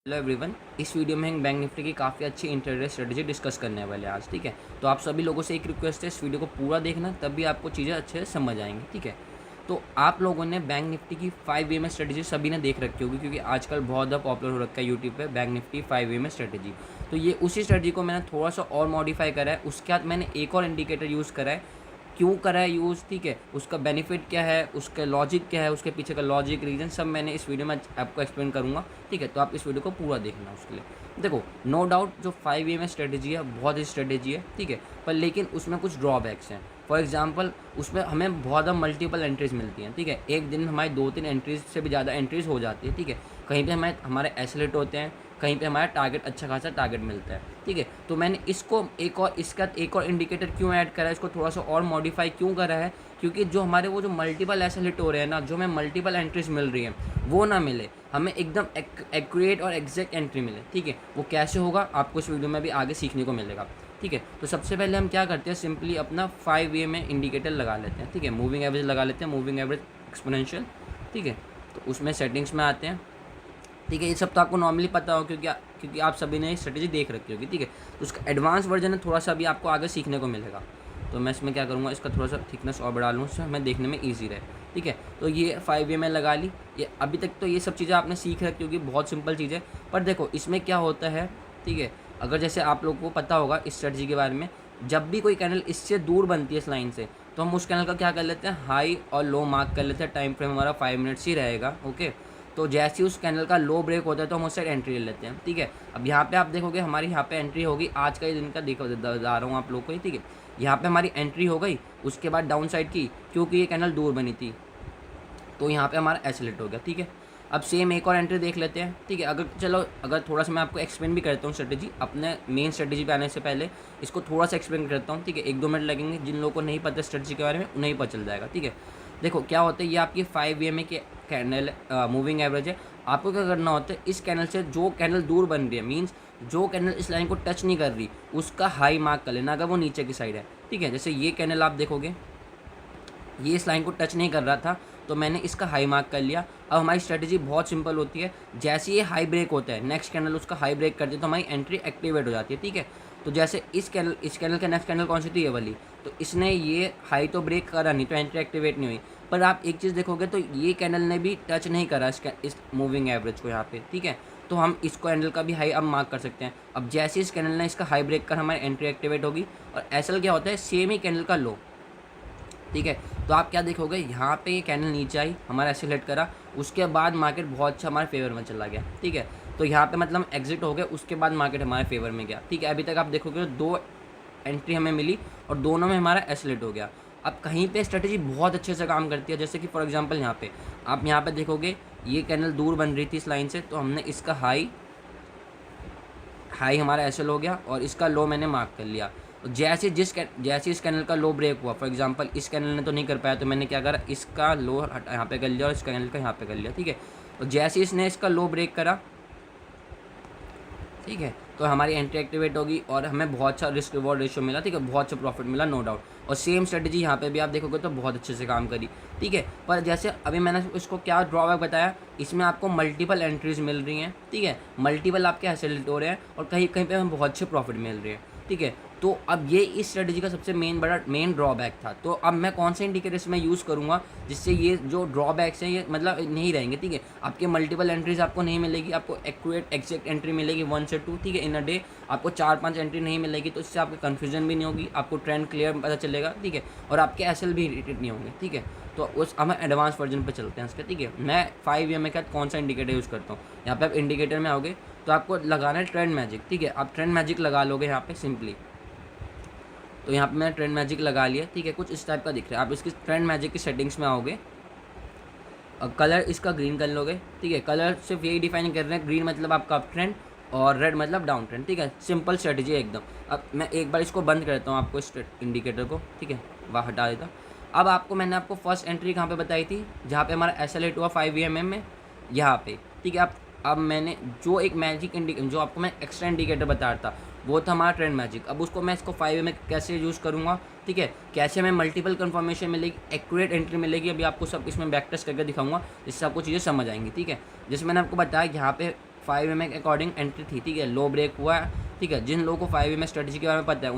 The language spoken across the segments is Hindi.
Hello everyone. इस वीडियो में हम बैंक निफ्टी की काफ़ी अच्छी इंटरडे स्ट्रेटजी डिस्कस करने वाले हैं आज। ठीक है, तो आप सभी लोगों से एक रिक्वेस्ट है, इस वीडियो को पूरा देखना, तब भी आपको चीज़ें अच्छे से समझ आएंगी। ठीक है, तो आप लोगों ने बैंक निफ्टी की 5 वे में स्ट्रेटजी सभी ने देख रखी होगी, क्योंकि आजकल बहुत ज़्यादा पॉपुलर हो रखा है यूट्यूब पे बैंक निफ्टी 5 वे में स्ट्रेटजी। तो ये उसी स्ट्रेटजी को मैंने थोड़ा सा और मॉडिफाई करा है। उसके बाद मैंने एक और इंडिकेटर यूज़ करा है। क्यों करा है यूज़, ठीक है, उसका बेनिफिट क्या है, उसका लॉजिक क्या है, उसके पीछे का लॉजिक रीज़न सब मैंने इस वीडियो में आपको एक्सप्लेन करूँगा। ठीक है, तो आप इस वीडियो को पूरा देखना उसके लिए। देखो, नो डाउट जो 5 ए में स्ट्रेटजी है बहुत ही स्ट्रेटजी है। ठीक है, पर लेकिन उसमें कुछ ड्रॉबैक्स हैं। फॉर एग्जांपल उसमें हमें बहुत ज़्यादा मल्टीपल एंट्रीज मिलती हैं। ठीक है, एक दिन हमारी 2-3 एंट्रीज से भी ज़्यादा एंट्रीज हो जाती है। ठीक है, कहीं पे हमारे एसलेट होते हैं, कहीं पे हमारा टारगेट अच्छा खासा टारगेट मिलता है। ठीक है, तो मैंने इसको इसका एक और इंडिकेटर क्यों ऐड करा है, इसको थोड़ा सा और मॉडिफाई क्यों करा है, क्योंकि जो हमारे वो जो मल्टीपल ऐसे हिट हो रहे हैं ना, जो हमें मल्टीपल एंट्रीज मिल रही हैं वो ना मिले, हमें एकदम एक्यूरेट और एग्जैक्ट एंट्री मिले। ठीक है, वो कैसे होगा आपको इस वीडियो में भी आगे सीखने को मिलेगा। ठीक है, तो सबसे पहले हम क्या करते हैं, सिंपली अपना 5 वे में इंडिकेटर लगा लेते हैं। ठीक है, मूविंग एवरेज लगा लेते हैं, मूविंग एवरेज एक्सपोनेंशियल। ठीक है, तो उसमें सेटिंग्स में आते हैं। ठीक है, ये सब तो आपको नॉर्मली पता हो, क्योंकि आप सभी ने स्ट्रेटेजी देख रखी होगी। ठीक है, तो उसका एडवांस वर्जन है, थोड़ा सा अभी आपको आगे सीखने को मिलेगा। तो मैं इसमें क्या करूँगा, इसका थोड़ा सा थिकनेस और बढ़ा लूँ, उससे हमें देखने में ईजी रहे। ठीक है, तो ये 5 वे में लगा ली। ये अभी तक तो ये सब चीज़ें आपने सीख रखी होगी, बहुत सिंपल चीज़ है। पर देखो इसमें क्या होता है, ठीक है, अगर जैसे आप लोगों को पता होगा इस स्ट्रेटजी के बारे में, जब भी कोई कैनल इससे दूर बनती है इस लाइन से, तो हम उस कैनल का क्या कर लेते हैं, हाई और लो मार्क कर लेते हैं। टाइम फ्रेम हमारा 5 मिनट्स ही रहेगा। ओके, तो जैसे ही उस कैनल का लो ब्रेक होता है तो हम उस साइड एंट्री ले लेते हैं। ठीक है, अब यहाँ पे आप देखोगे हमारी यहाँ पे एंट्री होगी, आज का ही दिन का देखो बता रहा हूँ आप लोग को। ठीक है, यहाँ पे हमारी एंट्री हो गई, उसके बाद डाउन साइड की, क्योंकि ये कैनल दूर बनी थी, तो यहाँ पे हमारा एसलेट हो गया। ठीक है, अब सेम एक और एंट्री देख लेते हैं। ठीक है, अगर थोड़ा सा मैं आपको एक्सप्लेन भी करता हूँ स्ट्रेटेजी, अपने मेन स्ट्रेटेजी पे आने से पहले इसको थोड़ा सा एक्सप्लेन करता हूँ। ठीक है, 1-2 मिनट लगेंगे, जिन लोगों को नहीं पता स्ट्रेटेजी के बारे में उन्हें ही पता चल जाएगा। ठीक है, देखो क्या होता है, ये आपकी 5 वे में के कैंडल मूविंग एवरेज है। आपको क्या करना होता है, इस कैनल से जो कैनल दूर बन रही है, मीन्स जो कैनल इस लाइन को टच नहीं कर रही, उसका हाई मार्क कर लेना, अगर वो नीचे की साइड है। ठीक है, जैसे ये कैनल आप देखोगे, ये इस लाइन को टच नहीं कर रहा था, तो मैंने इसका हाई मार्क कर लिया। अब हमारी स्ट्रेटजी बहुत सिंपल होती है, जैसे ये हाई ब्रेक होता है, नेक्स्ट कैनल उसका हाई ब्रेक करती है, तो हमारी एंट्री एक्टिवेट हो जाती है। ठीक है, तो जैसे इस कैनल का नेक्स्ट कैनल कौन सी थी, ये वाली, तो इसने ये हाई तो ब्रेक करा नहीं, तो एंट्री एक्टिवेट नहीं हुई। पर आप एक चीज़ देखोगे तो ये कैनल ने भी टच नहीं करा इस मूविंग एवरेज को यहाँ पे। ठीक है, तो हम इस कैंडल का भी हाई अब मार्क कर सकते हैं। अब जैसे इस कैनल ने इसका हाई ब्रेक कर हमारी एंट्री एक्टिवेट होगी, और ऐसा क्या होता है, सेम ही कैनल का लो। ठीक है, तो आप क्या देखोगे, यहाँ पे ये कैंडल नीचे आई, हमारा सेलेक्ट करा, उसके बाद मार्केट बहुत अच्छा हमारे फेवर में चला गया। ठीक है, तो यहाँ पे मतलब एग्जिट हो गए, उसके बाद मार्केट हमारे फेवर में गया। ठीक है, अभी तक आप देखोगे 2 एंट्री हमें मिली और दोनों में हमारा एसलेट हो गया। अब कहीं पे स्ट्रेटजी बहुत अच्छे से काम करती है, जैसे कि फॉर एग्जांपल यहाँ पे आप यहाँ पे देखोगे, ये कैंडल दूर बन रही थी इस लाइन से, तो हमने इसका हाई हमारा एसएल हो गया और इसका लो मैंने मार्क कर लिया। तो जैसे इस कैनल का लो ब्रेक हुआ, फॉर एग्जांपल इस कैनल ने तो नहीं कर पाया, तो मैंने क्या करा, इसका लो यहाँ पे कर लिया और इस कैनल का यहाँ पे कर लिया। ठीक है, तो जैसे इसने इसका लो ब्रेक करा, ठीक है, तो हमारी एंट्री एक्टिवेट होगी और हमें बहुत अच्छा रिस्क रिवॉर्ड रेशियो मिला। ठीक है, बहुत अच्छा प्रॉफिट मिला, नो डाउट। और सेम स्ट्रेटजी यहाँ पे भी आप देखोगे तो बहुत अच्छे से काम करी। ठीक है, पर जैसे अभी मैंने इसको क्या ड्रॉबैक बताया, इसमें आपको मल्टीपल एंट्रीज मिल रही हैं। ठीक है, मल्टीपल आपके हासिल हो रहे हैं और कहीं कहीं पे हमें बहुत अच्छे प्रॉफिट मिल रहे हैं। ठीक है, तो अब ये इस स्ट्रेटजी का सबसे मेन ड्रॉबैक था। तो अब मैं कौन से इंडिकेटर इसमें यूज़ करूँगा जिससे ये जो ड्रॉबैक्स हैं ये मतलब नहीं रहेंगे। ठीक है, आपके मल्टीपल एंट्रीज आपको नहीं मिलेगी, आपको एक्यूरेट एग्जैक्ट एंट्री मिलेगी 1 से 2। ठीक है, इन अ डे आपको 4-5 एंट्री नहीं मिलेगी, तो इससे आपको कन्फ्यूजन भी नहीं होगी, आपको ट्रेंड क्लियर पता चलेगा। ठीक है, और आपके एसएल भी इरिटेट नहीं होंगे। ठीक है, तो उस हम एडवांस वर्जन पे चलते हैं इसके। ठीक है, मैं 5 ईयर में क्या कौन सा इंडिकेटर यूज़ करता हूँ, यहाँ पे आप इंडिकेटर में आओगे तो आपको लगाना है ट्रेंड मैजिक। ठीक है, आप ट्रेंड मैजिक लगा लोगे यहाँ पे सिंपली, तो यहाँ पे मैंने ट्रेंड मैजिक लगा लिया। ठीक है, कुछ इस टाइप का दिख रहा है। आप इसकी ट्रेंड मैजिक की सेटिंग्स में आओगे, कलर इसका ग्रीन कर लोगे। ठीक है, कलर सिर्फ यही डिफाइन कर रहे हैं, ग्रीन मतलब आपका अप ट्रेंड और रेड मतलब डाउन ट्रेंड। ठीक है, सिंपल स्ट्रेटजी है एकदम। अब मैं एक बार इसको बंद करता हूँ, आपको इस इंडिकेटर को। ठीक है, वहाँ हटा देता। अब मैंने आपको फर्स्ट एंट्री कहाँ पे बताई थी, जहाँ पे हमारा एसएलएट हुआ 5 ईएमएम में, यहाँ पे। ठीक है, अब मैंने जो एक मैजिक जो आपको मैं एक्स्ट्रा इंडिकेटर बता रहा था, वो था हमारा ट्रेंड मैजिक। अब उसको मैं इसको 5 में कैसे यूज़ करूँगा, ठीक है, कैसे हमें मल्टीपल कंफर्मेशन मिलेगी, एक्यूरेट एंट्री मिलेगी, अभी आपको सब इसमें बैक टेस्ट करके दिखाऊंगा, जिससे आपको चीज़ें समझ आएंगी। ठीक है, जैसे मैंने आपको बताया यहाँ पे 5 के अकॉर्डिंग एंट्री थी, ठीक है, लो ब्रेक हुआ, ठीक है। जिन लोगों को 5 स्ट्रेटजी के बारे में पता है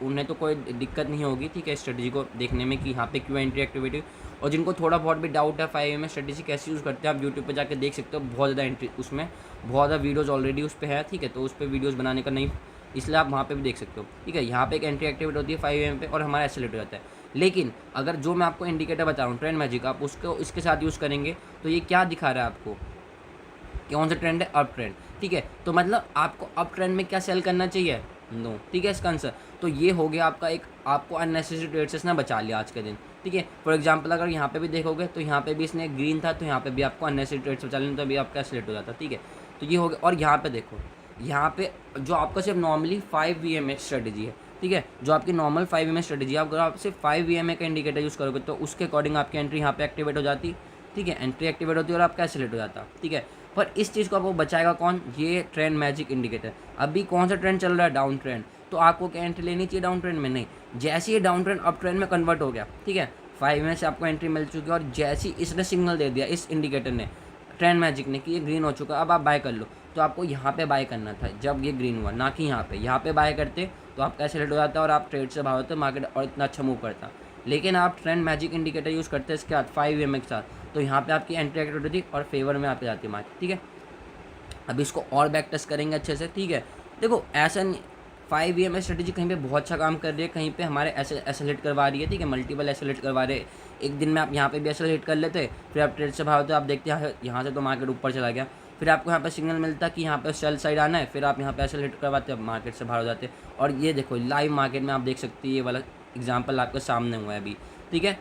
उन्हें तो कोई दिक्कत नहीं होगी, ठीक है, स्ट्रेटजी को देखने में कि यहाँ पे क्यों एंट्री एक्टिविटी। और जिनको थोड़ा बहुत भी डाउट है 5 स्ट्रेटजी कैसे यूज़ करते हैं, आप यूट्यूब पे जाके देख सकते हो, बहुत ज़्यादा एंट्री उसमें बहुत ज़्यादा वीडियोज़ ऑलरेडी उस पर है, ठीक है। तो उस पर वीडियोज़ बनाने का नहीं, इसलिए आप वहाँ पे भी देख सकते हो, ठीक है। यहाँ पे एक एंट्री एक्टिविटी होती है 5 पे और हमारा एक्सेलेरेट हो जाता है। लेकिन अगर जो मैं आपको इंडिकेटर बता रहा हूँ ट्रेंड मैजिक, आप उसको इसके साथ यूज़ करेंगे तो ये क्या दिखा रहा है आपको, कौन सा ट्रेंड है, अप ट्रेंड, ठीक है। तो मतलब आपको अप ट्रेंड में क्या सेल करना चाहिए, नो, ठीक है, इसका आंसर। तो ये हो गया आपका एक, आपको अननेसेसरी ट्रेड से ना बचा लिया आज के दिन, ठीक है। फॉर एग्जांपल अगर यहाँ पे भी देखोगे तो यहाँ पे भी इसने ग्रीन था, तो यहाँ पे भी आपको अननेसेसरी ट्रेड से बचा लेना, तो अभी आपका सेलेक्ट हो जाता, ठीक है। तो ये हो गया। और यहाँ पे देखो, यहाँ पे जो आपका सिर्फ नॉर्मली 5 VMA स्ट्रेटेजी है, ठीक है, जो आपकी नॉर्मल 5 VMA स्ट्रेटेजी है, अगर आप सिर्फ 5 VMA का इंडिकेटर यूज़ करोगे तो उसके अकॉर्डिंग आपकी एंट्री यहाँ पे एक्टिवेट हो जाती, ठीक है, एंट्री एक्टिवेट होती है और आपका सेलेक्ट हो जाता, ठीक है। पर इस चीज़ को आपको बचाएगा कौन, ये ट्रेंड मैजिक इंडिकेटर। अभी कौन सा ट्रेंड चल रहा है, डाउन ट्रेंड, तो आपको क्या एंट्री लेनी चाहिए डाउन ट्रेंड में, नहीं। जैसे ही डाउन ट्रेंड अप ट्रेंड में कन्वर्ट हो गया, ठीक है, 5 में से आपको एंट्री मिल चुकी है, और जैसे ही इसने सिग्नल दे दिया इस इंडिकेटर ने, ट्रेंड मैजिक ने, कि ये ग्रीन हो चुका, अब आप बाय कर लो, तो आपको यहाँ पे बाय करना था जब ये ग्रीन हुआ, ना कि यहाँ पे बाय करते तो आप कैसे लेट हो जाता और आप ट्रेड से भाग होते, मार्केट और इतना अच्छा मूव करता। लेकिन आप ट्रेंड मैजिक इंडिकेटर यूज़ करते हैं इसके बाद 5 VMA के साथ, तो यहाँ पे आपकी एंट्री एक्टिविटी थी और फेवर में आप जाती है मार्केट, ठीक है। अब इसको और बैक टेस्ट करेंगे अच्छे से, ठीक है। देखो ऐसा नहीं, 5 VMA स्ट्रेटेजी कहीं पे बहुत अच्छा काम कर रही है, कहीं पे हमारे एसेलेट करवा रही है, ठीक है, मल्टीपल एसेलेट करवा रहे हैं। एक दिन में आप यहाँ पे भी एसेलेट कर लेते, फिर आप ट्रेड से भागते, आप देखते हैं यहाँ से तो मार्केट ऊपर चला गया, फिर आपको यहाँ पे सिग्नल मिलता कि यहाँ पे सेल साइड आना है, फिर आप यहाँ पे एसेलेट करवाते, अब मार्केट से बाहर हो जाते। और ये देखो लाइव मार्केट में आप देख सकते हैं, ये वाला एग्जाम्पल आपके सामने हुआ है अभी, ठीक है।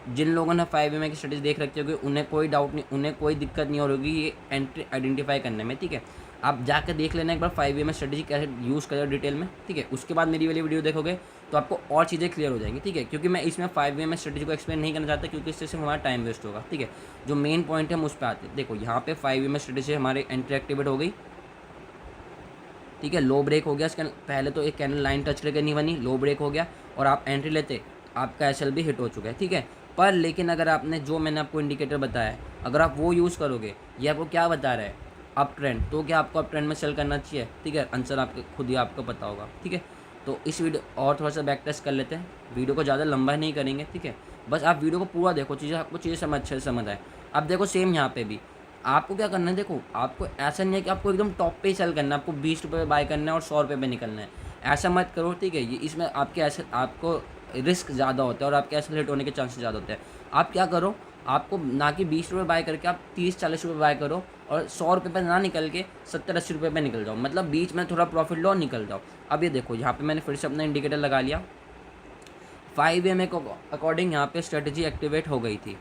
जिन लोगों ने 5 VMA की स्ट्रेटेजी देख रखी होगी उन्हें कोई डाउट नहीं, उन्हें कोई दिक्कत नहीं होगी ये एंट्री आइडेंटिफाई करने में, ठीक है। आप जाकर देख लेना एक बार 5 VMA स्ट्रेटेजी कैसे यूज़ करें डिटेल में, ठीक है। उसके बाद मेरी वाली वीडियो देखोगे तो आपको और चीज़ें क्लियर हो जाएंगी, ठीक है। क्योंकि मैं इसमें 5 VMA स्ट्रेटेजी को एक्सप्लेन नहीं करना चाहता, क्योंकि इससे सिर्फ हमारा टाइम वेस्ट होगा, ठीक है। जो मेन पॉइंट है हम उस पर आते हैं। देखो यहाँ पे 5 VMA स्ट्रेटेजी हमारे एंट्री एक्टिवेट हो गई, ठीक है, लो ब्रेक हो गया, इसके पहले तो एक कैंडल लाइन टच करके नहीं बनी, लो ब्रेक हो गया और आप एंट्री लेते, आपका SL भी हिट हो चुका है, ठीक है। पर लेकिन अगर आपने जो मैंने आपको इंडिकेटर बताया है, अगर आप वो यूज़ करोगे, ये आपको क्या बता रहा है, अप ट्रेंड, तो क्या आपको अप ट्रेंड में सेल करना चाहिए, ठीक है। आंसर आपके खुद ही आपको पता होगा, ठीक है। तो इस वीडियो और थोड़ा सा बैक टेस्ट कर लेते हैं, वीडियो को ज़्यादा लंबा नहीं करेंगे, ठीक है। बस आप वीडियो को पूरा देखो, चीज़ें आपको चीज़ें समझ अच्छे से समझ आए। अब देखो सेम यहाँ पे भी आपको क्या करना है, देखो आपको ऐसा नहीं है कि आपको एकदम टॉप पे ही सेल करना है, आपको 20 रुपये पे बाय करना है और 100 रुपये पे निकलना है, ऐसा मत करो, ठीक है। ये इसमें आपके ऐसे आपको रिस्क ज़्यादा होता है और आपके एक्सेलरेट होने के चांसेस ज़्यादा होते हैं। आप क्या करो, आपको ना कि 20 रुपये बाय करके आप 30-40 रुपये बाय करो और 100 रुपये पर ना निकल के 70-80 रुपये पे निकल जाओ, मतलब बीच में थोड़ा प्रॉफिट लो और निकल जाओ। अब ये देखो यहाँ पे मैंने फिर से अपना इंडिकेटर लगा लिया, 5 VMA को अकॉर्डिंग यहाँ पे स्ट्रेटजी एक्टिवेट हो गई थी,